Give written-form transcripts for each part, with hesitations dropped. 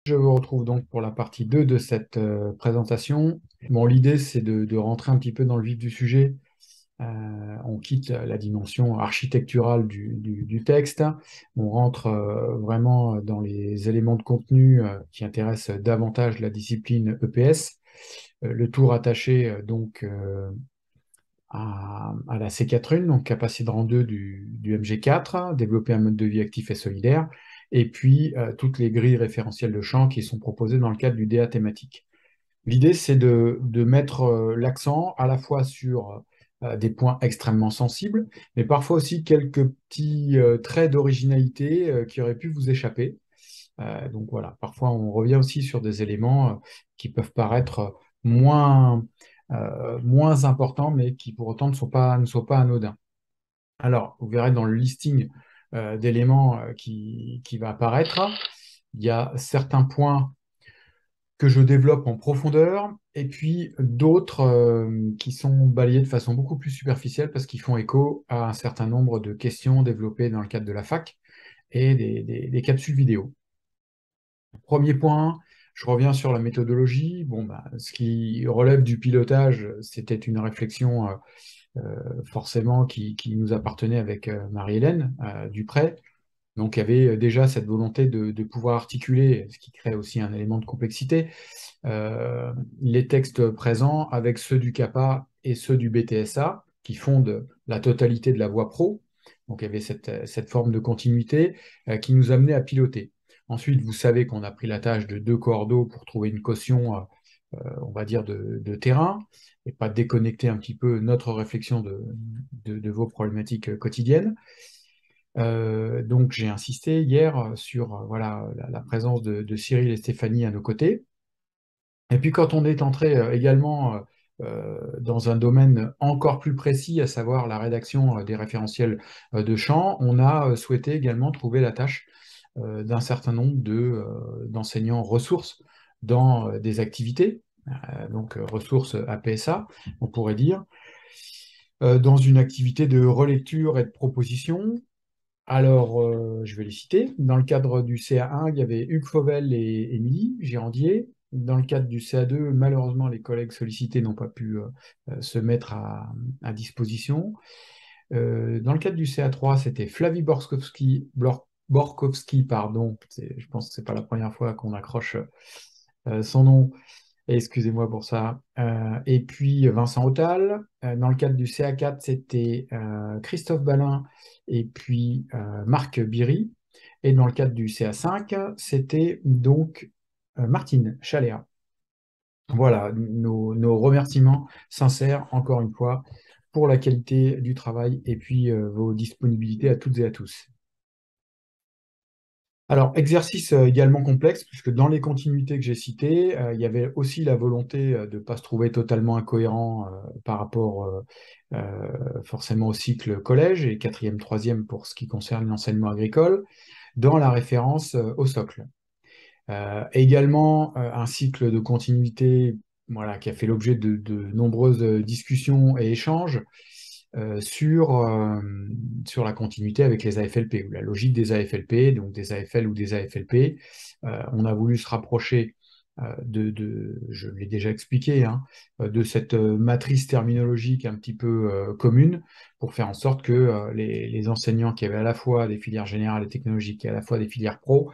Je vous retrouve donc pour la partie 2 de cette présentation. Bon, l'idée, c'est de rentrer un petit peu dans le vif du sujet. On quitte la dimension architecturale du texte. On rentre vraiment dans les éléments de contenu qui intéressent davantage la discipline EPS. Le tout rattaché à la C4.1, donc capacité de rang 2 du MG4, développer un mode de vie actif et solidaire, et puis toutes les grilles référentielles de champ qui sont proposées dans le cadre du DA thématique. L'idée, c'est de mettre l'accent à la fois sur des points extrêmement sensibles, mais parfois aussi quelques petits traits d'originalité qui auraient pu vous échapper. Donc voilà, parfois on revient aussi sur des éléments qui peuvent paraître moins importants, mais qui pour autant ne sont pas anodins. Alors, vous verrez dans le listing d'éléments qui va apparaître, il y a certains points que je développe en profondeur, et puis d'autres qui sont balayés de façon beaucoup plus superficielle parce qu'ils font écho à un certain nombre de questions développées dans le cadre de la fac et des capsules vidéo. Premier point, je reviens sur la méthodologie. Bon, bah, ce qui relève du pilotage, c'était une réflexion forcément qui nous appartenait avec Marie-Hélène Dupré. Donc il y avait déjà cette volonté de pouvoir articuler, ce qui crée aussi un élément de complexité, les textes présents avec ceux du CAPA et ceux du BTSA, qui fondent la totalité de la voie pro. Donc il y avait cette forme de continuité qui nous amenait à piloter. Ensuite, vous savez qu'on a pris la tâche de deux cordeaux pour trouver une caution, on va dire, de terrain, et pas déconnecter un petit peu notre réflexion de vos problématiques quotidiennes. Donc j'ai insisté hier sur voilà, la présence de Cyril et Stéphanie à nos côtés. Et puis quand on est entré également dans un domaine encore plus précis, à savoir la rédaction des référentiels de champ, on a souhaité également trouver la tâche d'un certain nombre d'enseignants ressources dans des activités, donc ressources APSA, on pourrait dire, dans une activité de relecture et de proposition. Alors, je vais les citer. Dans le cadre du CA1, il y avait Hugues Fauvel et Émilie Girandier. Dans le cadre du CA2, malheureusement, les collègues sollicités n'ont pas pu se mettre à disposition. Dans le cadre du CA3, c'était Flavie Borkowski, pardon. Je pense que c'est pas la première fois qu'on accroche son nom. Excusez-moi pour ça. Et puis Vincent Autal. Dans le cadre du CA4, c'était Christophe Balin et puis Marc Biry. Et dans le cadre du CA5, c'était donc Martine Chaléa. Voilà, nos remerciements sincères, encore une fois, pour la qualité du travail et puis vos disponibilités à toutes et à tous. Alors, exercice également complexe, puisque dans les continuités que j'ai citées, il y avait aussi la volonté de ne pas se trouver totalement incohérent par rapport forcément au cycle collège et quatrième, troisième pour ce qui concerne l'enseignement agricole, dans la référence au socle. Également, un cycle de continuité voilà, qui a fait l'objet de nombreuses discussions et échanges sur la continuité avec les AFLP, ou la logique des AFLP, donc des AFL ou des AFLP. On a voulu se rapprocher je l'ai déjà expliqué, hein, de cette matrice terminologique un petit peu commune, pour faire en sorte que les enseignants qui avaient à la fois des filières générales et technologiques et à la fois des filières pro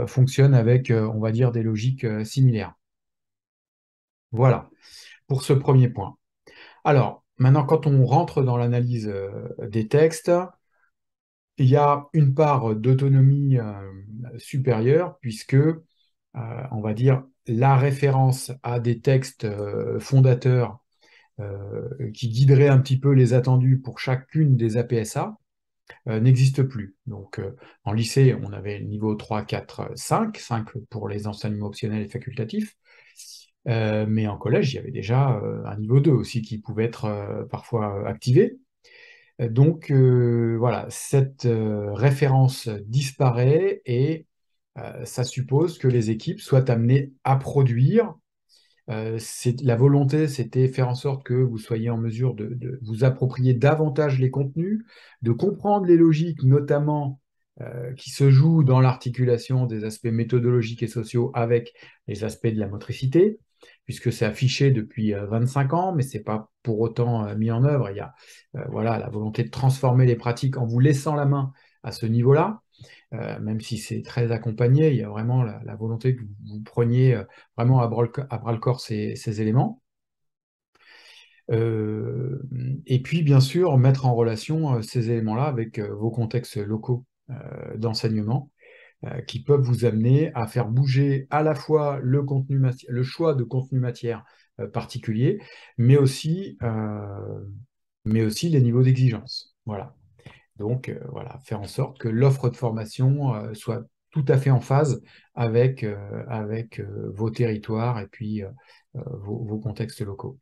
fonctionnent avec, on va dire, des logiques similaires. Voilà, pour ce premier point. Alors, maintenant, quand on rentre dans l'analyse des textes, il y a une part d'autonomie supérieure, puisque, on va dire, la référence à des textes fondateurs qui guideraient un petit peu les attendus pour chacune des APSA n'existe plus. Donc, en lycée, on avait le niveau 3, 4, 5, 5 pour les enseignements optionnels et facultatifs. Mais en collège, il y avait déjà un niveau 2 aussi qui pouvait être parfois activé. Donc voilà, cette référence disparaît et ça suppose que les équipes soient amenées à produire. La volonté, c'était faire en sorte que vous soyez en mesure de vous approprier davantage les contenus, de comprendre les logiques, notamment qui se joue dans l'articulation des aspects méthodologiques et sociaux avec les aspects de la motricité, puisque c'est affiché depuis 25 ans, mais ce n'est pas pour autant mis en œuvre. Il y a voilà, la volonté de transformer les pratiques en vous laissant la main à ce niveau-là. Même si c'est très accompagné, il y a vraiment la volonté que vous preniez vraiment à bras-le-corps ces éléments. Et puis, bien sûr, mettre en relation ces éléments-là avec vos contextes locaux d'enseignement qui peuvent vous amener à faire bouger à la fois le choix de contenu matière particulier, mais aussi les niveaux d'exigence. Voilà. Donc, voilà, faire en sorte que l'offre de formation soit tout à fait en phase avec vos territoires et puis vos contextes locaux.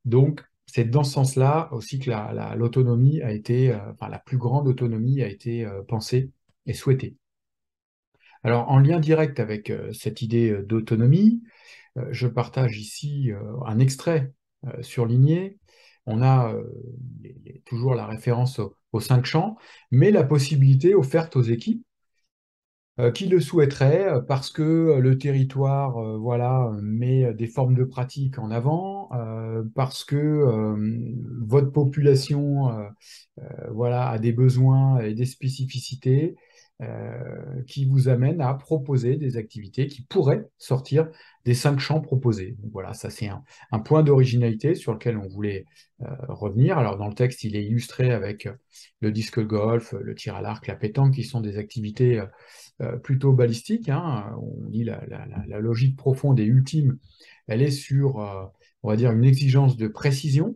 Donc, c'est dans ce sens-là aussi que l'autonomie a été, enfin, la plus grande autonomie a été pensée et souhaitée. Alors, en lien direct avec cette idée d'autonomie, je partage ici un extrait surligné. On a toujours la référence aux 5 champs, mais la possibilité offerte aux équipes qui le souhaiteraient parce que le territoire voilà, met des formes de pratique en avant, parce que votre population voilà, a des besoins et des spécificités qui vous amènent à proposer des activités qui pourraient sortir des 5 champs proposés. Donc voilà, ça c'est un point d'originalité sur lequel on voulait revenir. Alors dans le texte, il est illustré avec le disque golf, le tir à l'arc, la pétanque, qui sont des activités plutôt balistiques, hein. On dit la logique profonde et ultime, elle est sur, on va dire, une exigence de précision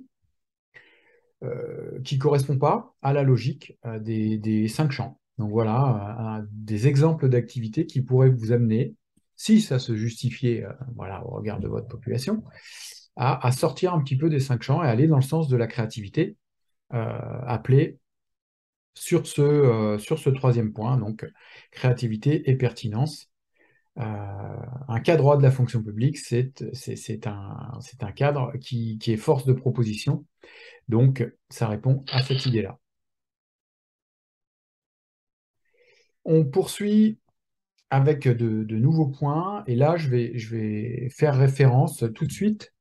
qui ne correspond pas à la logique des 5 champs. Donc voilà, des exemples d'activités qui pourraient vous amener, si ça se justifiait voilà, au regard de votre population, à sortir un petit peu des 5 champs et aller dans le sens de la créativité, appelée sur ce troisième point, donc créativité et pertinence. Un cadre droit de la fonction publique, c'est un cadre qui est force de proposition, donc ça répond à cette idée-là. On poursuit avec de nouveaux points, et là je vais faire référence tout de suite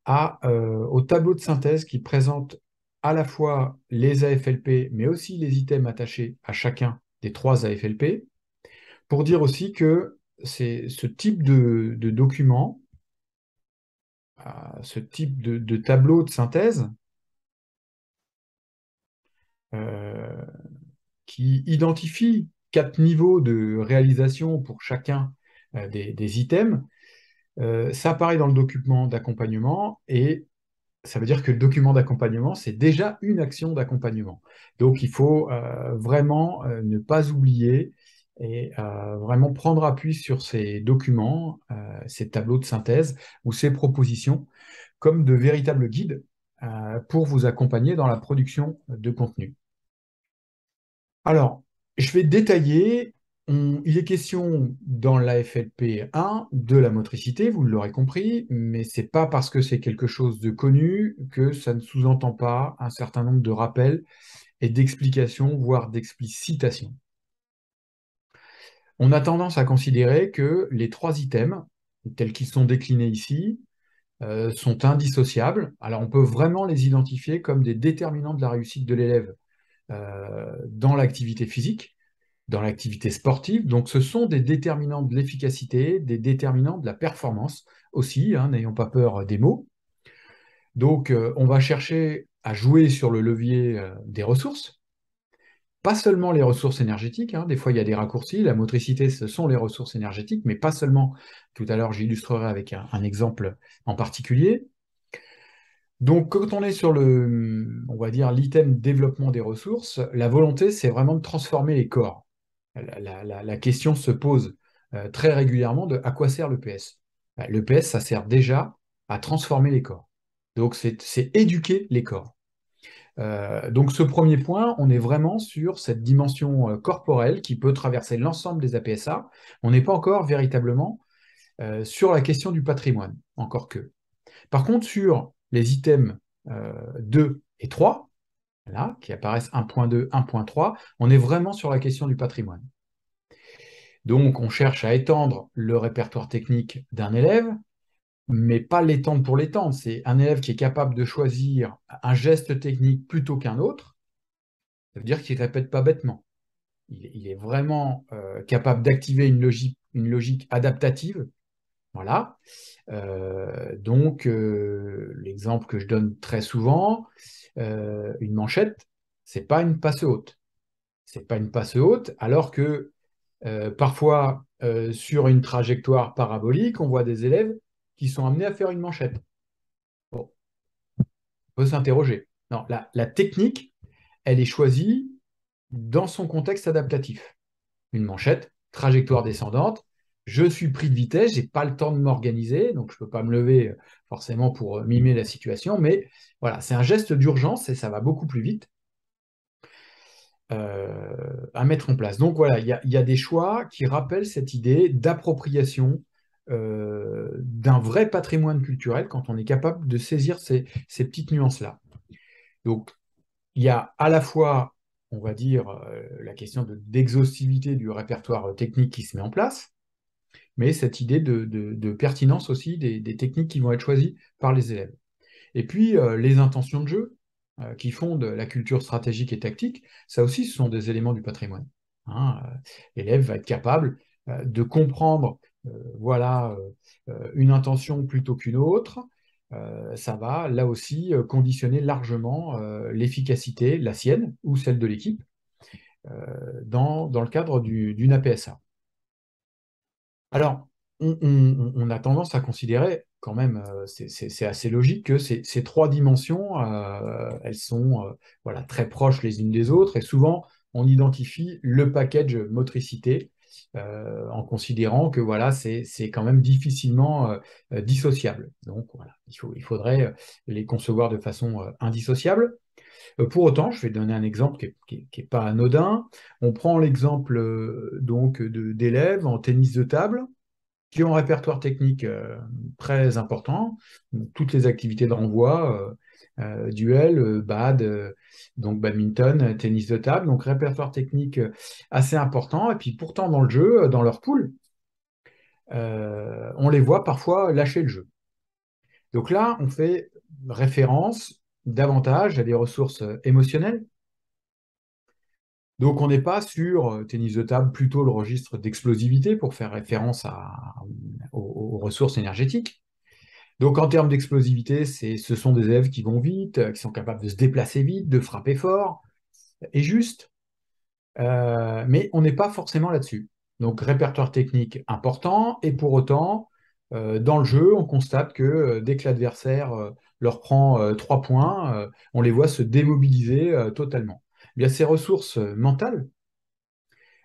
au tableau de synthèse qui présente à la fois les AFLP, mais aussi les items attachés à chacun des 3 AFLP, pour dire aussi que c'est ce type de document, ce type de tableau de synthèse, euh, qui identifie 4 niveaux de réalisation pour chacun des items, ça apparaît dans le document d'accompagnement et ça veut dire que le document d'accompagnement, c'est déjà une action d'accompagnement. Donc, il faut vraiment ne pas oublier et vraiment prendre appui sur ces documents, ces tableaux de synthèse ou ces propositions comme de véritables guides pour vous accompagner dans la production de contenu. Alors, je vais détailler. Il est question dans l'AFLP 1 de la motricité, vous l'aurez compris, mais ce n'est pas parce que c'est quelque chose de connu que ça ne sous-entend pas un certain nombre de rappels et d'explications, voire d'explicitations. On a tendance à considérer que les 3 items, tels qu'ils sont déclinés ici, sont indissociables. Alors on peut vraiment les identifier comme des déterminants de la réussite de l'élève dans l'activité physique, dans l'activité sportive. Donc ce sont des déterminants de l'efficacité, des déterminants de la performance aussi, hein, n'ayons pas peur des mots. Donc on va chercher à jouer sur le levier des ressources, pas seulement les ressources énergétiques, hein. Des fois il y a des raccourcis, la motricité ce sont les ressources énergétiques, mais pas seulement. Tout à l'heure j'illustrerai avec un exemple en particulier. Donc, quand on est sur on va dire, l'item développement des ressources, la volonté, c'est vraiment de transformer les corps. La question se pose très régulièrement de à quoi sert l'EPS? L'EPS, ça sert déjà à transformer les corps. Donc, c'est éduquer les corps. Donc, ce premier point, on est vraiment sur cette dimension corporelle qui peut traverser l'ensemble des APSA. On n'est pas encore véritablement sur la question du patrimoine, encore que. Par contre, sur les items 2 et 3, là, qui apparaissent 1.2, 1.3. On est vraiment sur la question du patrimoine. Donc, on cherche à étendre le répertoire technique d'un élève, mais pas l'étendre pour l'étendre. C'est un élève qui est capable de choisir un geste technique plutôt qu'un autre. Ça veut dire qu'il ne répète pas bêtement. Il est vraiment capable d'activer une logique adaptative. Voilà. L'exemple que je donne très souvent, une manchette, c'est pas une passe haute. C'est pas une passe haute, alors que parfois, sur une trajectoire parabolique, on voit des élèves qui sont amenés à faire une manchette. Bon, on peut s'interroger. Non, la technique, elle est choisie dans son contexte adaptatif. Une manchette, trajectoire descendante, je suis pris de vitesse, j'ai pas le temps de m'organiser, donc je peux pas me lever forcément pour mimer la situation, mais voilà, c'est un geste d'urgence et ça va beaucoup plus vite à mettre en place. Donc voilà, il y a des choix qui rappellent cette idée d'appropriation d'un vrai patrimoine culturel quand on est capable de saisir ces petites nuances-là. Donc il y a à la fois, on va dire, la question d'exhaustivité du répertoire technique qui se met en place, mais cette idée de pertinence aussi des techniques qui vont être choisies par les élèves. Et puis, les intentions de jeu qui fondent la culture stratégique et tactique, ça aussi, ce sont des éléments du patrimoine. Hein. L'élève va être capable de comprendre voilà, une intention plutôt qu'une autre. Ça va, là aussi, conditionner largement l'efficacité, la sienne ou celle de l'équipe, dans le cadre d'une APSA. Alors, on a tendance à considérer quand même, c'est assez logique que ces trois dimensions, elles sont voilà, très proches les unes des autres, et souvent on identifie le package motricité en considérant que voilà, c'est quand même difficilement dissociable. Donc voilà, il faudrait les concevoir de façon indissociable. Pour autant, je vais donner un exemple qui est pas anodin. On prend l'exemple donc d'élèves en tennis de table qui ont un répertoire technique très important, toutes les activités de renvoi, duel, bad, donc badminton, tennis de table, donc répertoire technique assez important. Et puis pourtant dans le jeu, dans leur poule, on les voit parfois lâcher le jeu. Donc là, on fait référence davantage à des ressources émotionnelles. Donc on n'est pas sur tennis de table, plutôt le registre d'explosivité pour faire référence aux ressources énergétiques. Donc en termes d'explosivité, ce sont des élèves qui vont vite, qui sont capables de se déplacer vite, de frapper fort et juste. Mais on n'est pas forcément là-dessus. Donc répertoire technique important, et pour autant, dans le jeu, on constate que dès que l'adversaire leur prend 3 points, on les voit se démobiliser totalement. Eh bien, ces ressources mentales,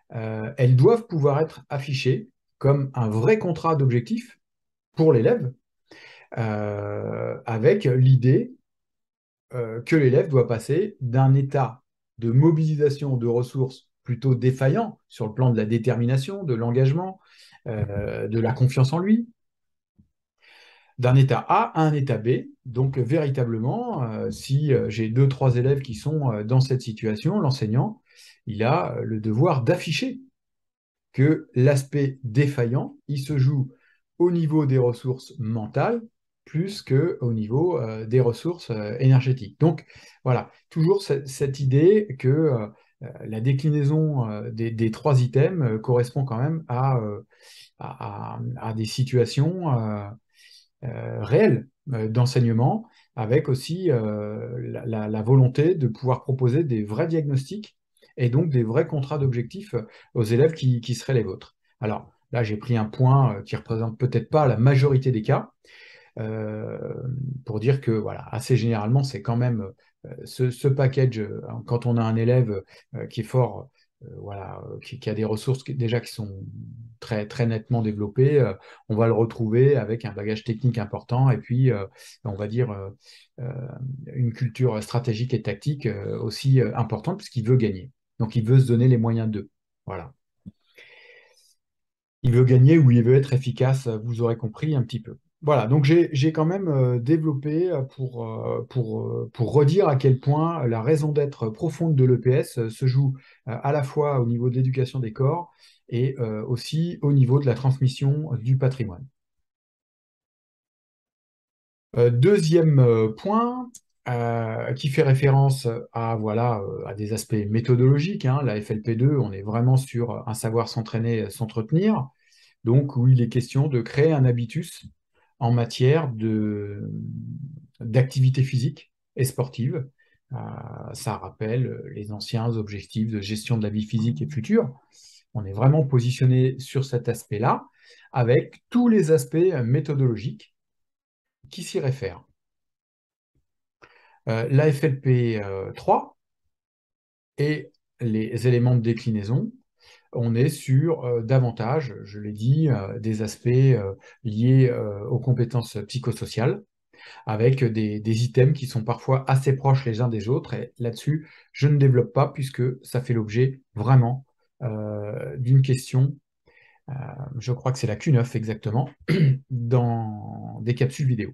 elles doivent pouvoir être affichées comme un vrai contrat d'objectif pour l'élève, avec l'idée que l'élève doit passer d'un état de mobilisation de ressources plutôt défaillant sur le plan de la détermination, de l'engagement, de la confiance en lui, d'un état A à un état B. Donc véritablement, si j'ai deux, trois élèves qui sont dans cette situation, l'enseignant, il a le devoir d'afficher que l'aspect défaillant, il se joue au niveau des ressources mentales plus qu'au niveau des ressources énergétiques. Donc voilà, toujours cette idée que la déclinaison des trois items correspond quand même à des situations réelles d'enseignement, avec aussi la volonté de pouvoir proposer des vrais diagnostics et donc des vrais contrats d'objectifs aux élèves qui seraient les vôtres. Alors là, j'ai pris un point qui représente peut-être pas la majorité des cas, euh, pour dire que voilà, assez généralement, c'est quand même ce package, quand on a un élève qui est fort, voilà, qui a des ressources déjà qui sont très, très nettement développées, on va le retrouver avec un bagage technique important et puis, on va dire, une culture stratégique et tactique aussi importante puisqu'il veut gagner. Donc, il veut se donner les moyens d'eux. Voilà. Il veut gagner ou il veut être efficace, vous aurez compris un petit peu. Voilà, donc j'ai quand même développé pour redire à quel point la raison d'être profonde de l'EPS se joue à la fois au niveau de l'éducation des corps et aussi au niveau de la transmission du patrimoine. Deuxième point qui fait référence à, voilà, à des aspects méthodologiques, hein. La FLP2, on est vraiment sur un savoir s'entraîner, s'entretenir. Donc, où il est question de créer un habitus en matière d'activité physique et sportive. Euh, Ça rappelle les anciens objectifs de gestion de la vie physique et future. On est vraiment positionné sur cet aspect-là, avec tous les aspects méthodologiques qui s'y réfèrent. La FLP 3 et les éléments de déclinaison, on est sur davantage, je l'ai dit, des aspects liés aux compétences psychosociales, avec des items qui sont parfois assez proches les uns des autres. Et là-dessus, je ne développe pas puisque ça fait l'objet vraiment d'une question, je crois que c'est la Q9 exactement, dans des capsules vidéo.